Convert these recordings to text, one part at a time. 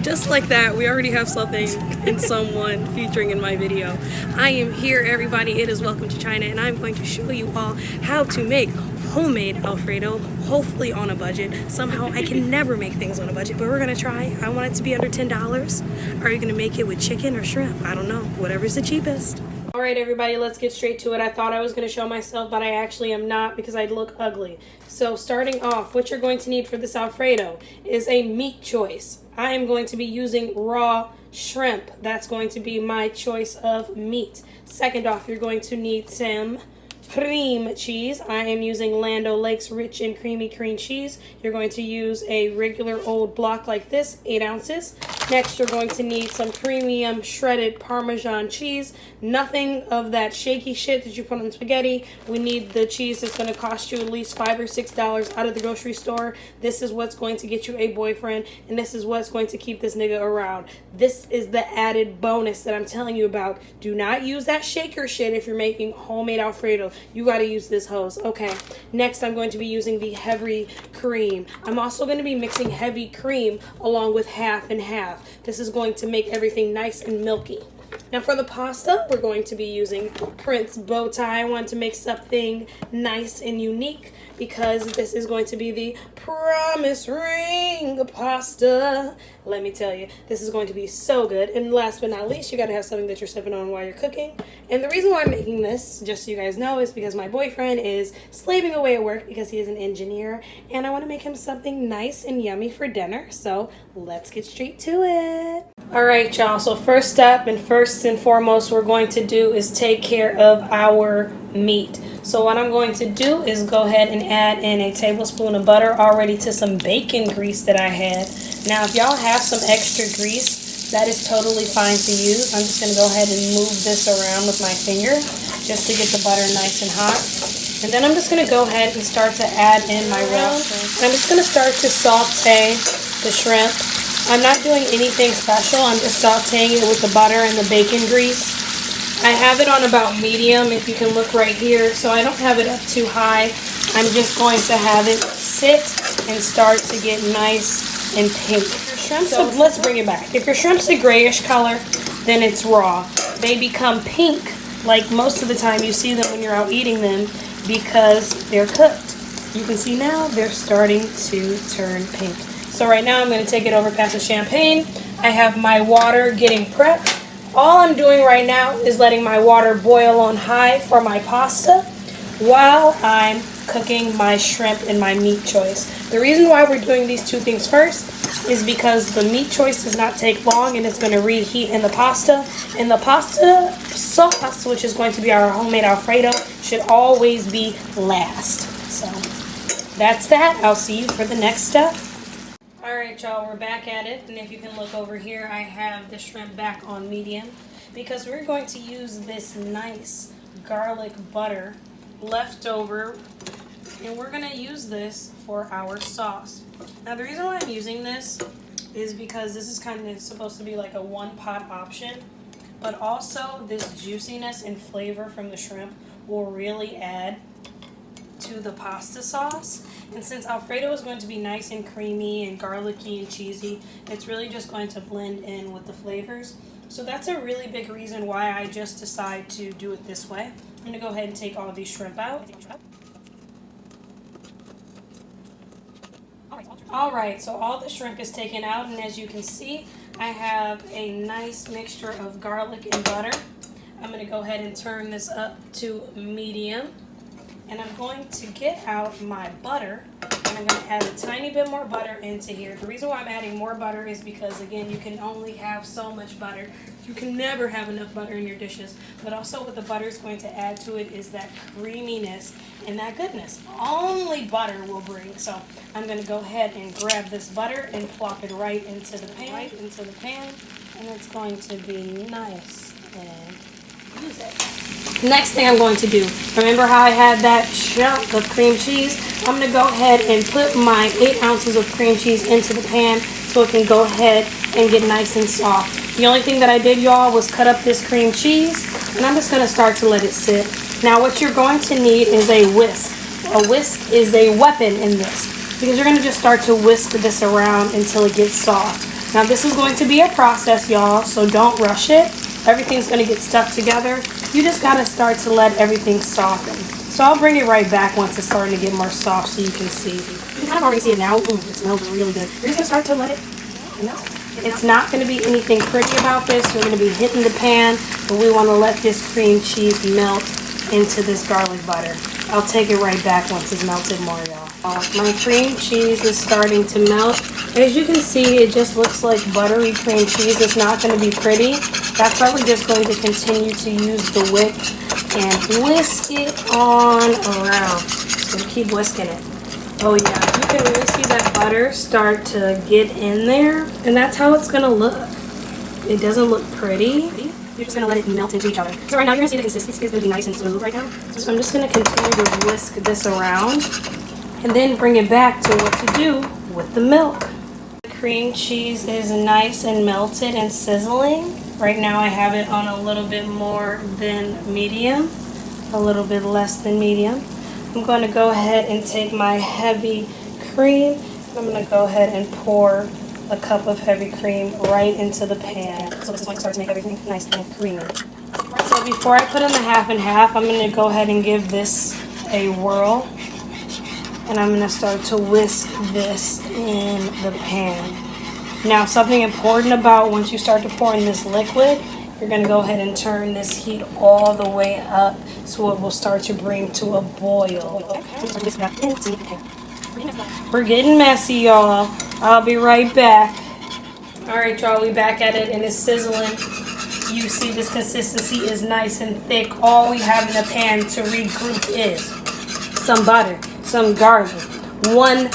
Just like that, we already have something and someone featuring in my video. I am here, everybody. It is Welcome to China, and I'm going to show you all how to make homemade Alfredo, hopefully on a budget. Somehow I can never make things on a budget, but we're gonna try. I want it to be under $10. Are you gonna make it with chicken or shrimp? I don't know, whatever's the cheapest. All right, everybody, let's get straight to it. I thought I was going to show myself, but I actually am not because I'd look ugly. So starting off, what you're going to need for this Alfredo is a meat choice. I am going to be using raw shrimp. That's going to be my choice of meat. Second off, you're going to need some cream cheese. I am using Land O'Lakes rich and creamy cream cheese. You're going to use a regular old block like this, 8 ounces. Next, you're going to need some premium shredded Parmesan cheese. Nothing of that shaky shit that you put on spaghetti. We need the cheese that's going to cost you at least $5 or $6 out of the grocery store. This is what's going to get you a boyfriend, and this is what's going to keep this nigga around. This is the added bonus that I'm telling you about. Do not use that shaker shit if you're making homemade Alfredo. You got to use this hose. Okay, next I'm going to be using the heavy cream. I'm also going to be mixing heavy cream along with half and half. This is going to make everything nice and milky. Now for the pasta, we're going to be using Prince bow tie. I want to make something nice and unique because this is going to be the promise ring pasta. Let me tell you, this is going to be so good. And last but not least, you got to have something that you're sipping on while you're cooking. And the reason why I'm making this, just so you guys know, is because my boyfriend is slaving away at work because he is an engineer. And I want to make him something nice and yummy for dinner. So let's get straight to it. All right, y'all. So first step and first and foremost we're going to do is take care of our meat. So what I'm going to do is go ahead and add in a tablespoon of butter already to some bacon grease that I had. Now, if y'all have some extra grease, that is totally fine to use. I'm just going to go ahead and move this around with my finger just to get the butter nice and hot. And then I'm just going to go ahead and start to add in my round. I'm just going to start to saute the shrimp. I'm not doing anything special. I'm just sauteing it with the butter and the bacon grease. I have it on about medium, if you can look right here, so I don't have it up too high. I'm just going to have it sit and start to get nice and pink. So let's bring it back. If your shrimp's a grayish color, then it's raw. They become pink, like most of the time you see them when you're out eating them, because they're cooked. You can see now they're starting to turn pink. So right now I'm going to take it over past the champagne. I have my water getting prepped. All I'm doing right now is letting my water boil on high for my pasta while I'm cooking my shrimp and my meat choice. The reason why we're doing these two things first is because the meat choice does not take long and it's going to reheat in the pasta. And the pasta sauce, which is going to be our homemade Alfredo, should always be last. So that's that. I'll see you for the next step. Alright, y'all, we're back at it, and if you can look over here, I have the shrimp back on medium because we're going to use this nice garlic butter left over, and we're going to use this for our sauce. Now, the reason why I'm using this is because this is kind of supposed to be like a one-pot option, but also this juiciness and flavor from the shrimp will really add to the pasta sauce. And since Alfredo is going to be nice and creamy and garlicky and cheesy, it's really just going to blend in with the flavors. So that's a really big reason why I just decide to do it this way. I'm going to go ahead and take all of these shrimp out. Alright, so all the shrimp is taken out, and as you can see, I have a nice mixture of garlic and butter. I'm going to go ahead and turn this up to medium. And I'm going to get out my butter, and I'm going to add a tiny bit more butter into here. The reason why I'm adding more butter is because, again, you can only have so much butter. You can never have enough butter in your dishes. But also what the butter is going to add to it is that creaminess and that goodness. Only butter will bring. So I'm going to go ahead and grab this butter and plop it right into the pan. And it's going to be nice and use it. Next thing I'm going to do, remember how I had that chunk of cream cheese? I'm going to go ahead and put my 8 ounces of cream cheese into the pan so it can go ahead and get nice and soft. The only thing that I did, y'all, was cut up this cream cheese, and I'm just going to start to let it sit. Now what you're going to need is a whisk. A whisk is a weapon in this because you're going to just start to whisk this around until it gets soft. Now this is going to be a process, y'all, so don't rush it. Everything's going to get stuck together. You just got to start to let everything soften. So I'll bring it right back once it's starting to get more soft so you can see. You can kind of already see it now. It smells really good. You're just going to start to let it melt. It's not going to be anything pretty about this. We're going to be hitting the pan, but we want to let this cream cheese melt into this garlic butter. I'll take it right back once it's melted more, y'all. My cream cheese is starting to melt. As you can see, it just looks like buttery cream cheese. It's not going to be pretty. That's why we're just going to continue to use the whip and whisk it on around. So keep whisking it. Oh yeah, you can really see that butter start to get in there, and that's how it's going to look. It doesn't look pretty. You're just going to let it melt into each other. So right now you're going to see the consistency is going to be nice and smooth right now. So I'm just going to continue to whisk this around and then bring it back to what to do with the milk. The cream cheese is nice and melted and sizzling. Right now I have it on a little bit more than medium, a little bit less than medium. I'm going to go ahead and take my heavy cream. I'm going to go ahead and pour a cup of heavy cream right into the pan. So this is going to start to make everything nice and creamy. So before I put in the half and half, I'm going to go ahead and give this a whirl. And I'm going to start to whisk this in the pan. Now something important about once you start to pour in this liquid, you're going to go ahead and turn this heat all the way up so it will start to bring to a boil. We're getting messy, y'all. I'll be right back. Alright, y'all, we back at it and it's sizzling. You see this consistency is nice and thick. All we have in the pan to regroup is some butter, some garlic, 1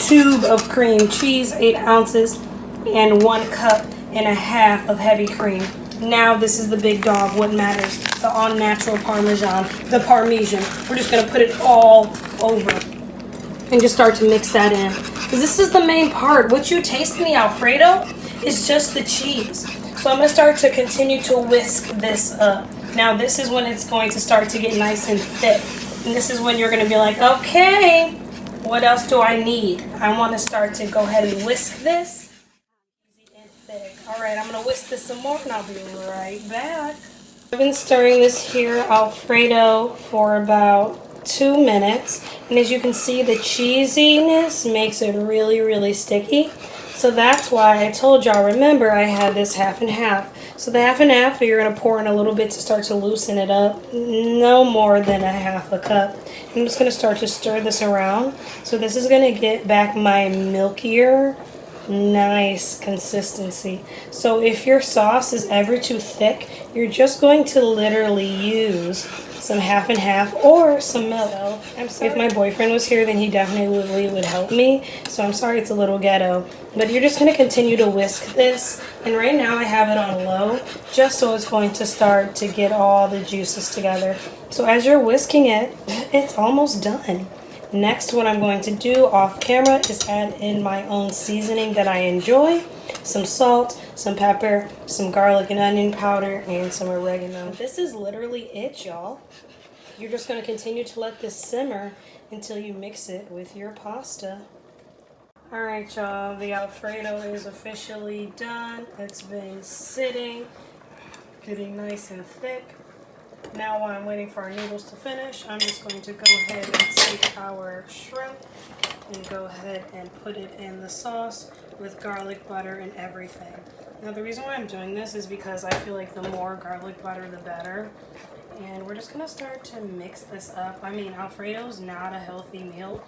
tube of cream cheese, 8 ounces, and 1 cup and a half of heavy cream. Now this is the big dog, what matters, the all-natural Parmesan, the Parmesan. We're just going to put it all over and just start to mix that in. Because this is the main part. What you taste in the Alfredo is just the cheese. So I'm going to start to continue to whisk this up. Now this is when it's going to start to get nice and thick. And this is when you're going to be like, okay, what else do I need? I want to start to go ahead and whisk this. Easy and thick. Alright, I'm going to whisk this some more and I'll be right back. I've been stirring this here Alfredo for about 2 minutes, and as you can see, the cheesiness makes it really, really sticky. So that's why I told y'all, remember I had this half and half. So the half and half, you're going to pour in a little bit to start to loosen it up, no more than a half a cup. I'm just going to start to stir this around. So this is going to get back my milkier, nice consistency. So if your sauce is ever too thick, you're just going to literally use some half and half or some milk. If my boyfriend was here, then he definitely would help me. So I'm sorry it's a little ghetto. But you're just going to continue to whisk this. And right now I have it on low, just so it's going to start to get all the juices together. So as you're whisking it, it's almost done. Next, what I'm going to do off camera is add in my own seasoning that I enjoy. Some salt, some pepper, some garlic and onion powder, and some oregano. This is literally it, y'all. You're just going to continue to let this simmer until you mix it with your pasta. Alright, y'all, the Alfredo is officially done. It's been sitting, getting nice and thick. Now while I'm waiting for our noodles to finish, I'm just going to go ahead and take our shrimp and go ahead and put it in the sauce with garlic butter and everything. Now the reason why I'm doing this is because I feel like the more garlic butter the better. And we're just going to start to mix this up. I mean, Alfredo's not a healthy meal.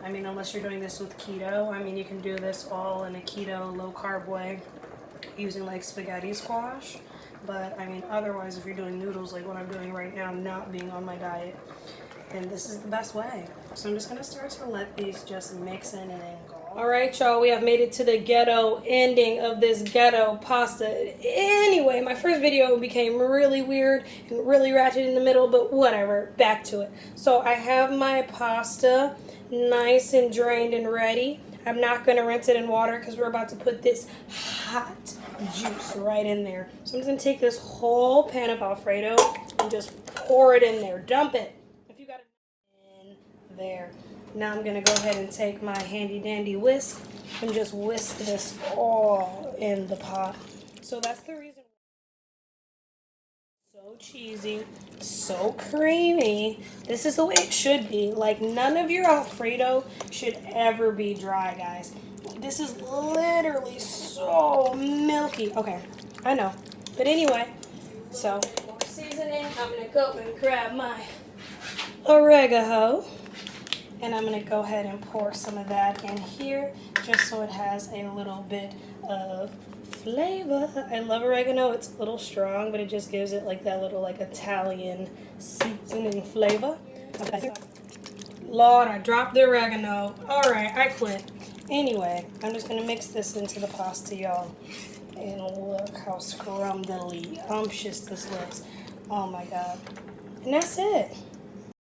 I mean, unless you're doing this with keto. I mean, you can do this all in a keto, low-carb way using like spaghetti squash. But, I mean, otherwise, if you're doing noodles like what I'm doing right now, not being on my diet, then this is the best way. So I'm just going to start to let these just mix in and engulf. Alright, y'all, we have made it to the ghetto ending of this ghetto pasta. Anyway, my first video became really weird and really ratchet in the middle, but whatever, back to it. So I have my pasta nice and drained and ready. I'm not going to rinse it in water because we're about to put this hot juice right in there. So I'm just going to take this whole pan of Alfredo and just pour it in there. Dump it. If you got it in there. Now I'm going to go ahead and take my handy dandy whisk and just whisk this all in the pot. So that's the reason. So cheesy, so creamy. This is the way it should be. Like, none of your Alfredo should ever be dry, guys. This is literally so milky. Okay, I know. But anyway, so more seasoning. I'm gonna go and grab my oregano. And I'm going to go ahead and pour some of that in here just so it has a little bit of flavor. I love oregano. It's a little strong, but it just gives it like that little like Italian seasoning flavor. Okay. Lord, I dropped the oregano. All right, I quit. Anyway, I'm just going to mix this into the pasta, y'all. And look how scrumbly umptious this looks. Oh my God. And that's it.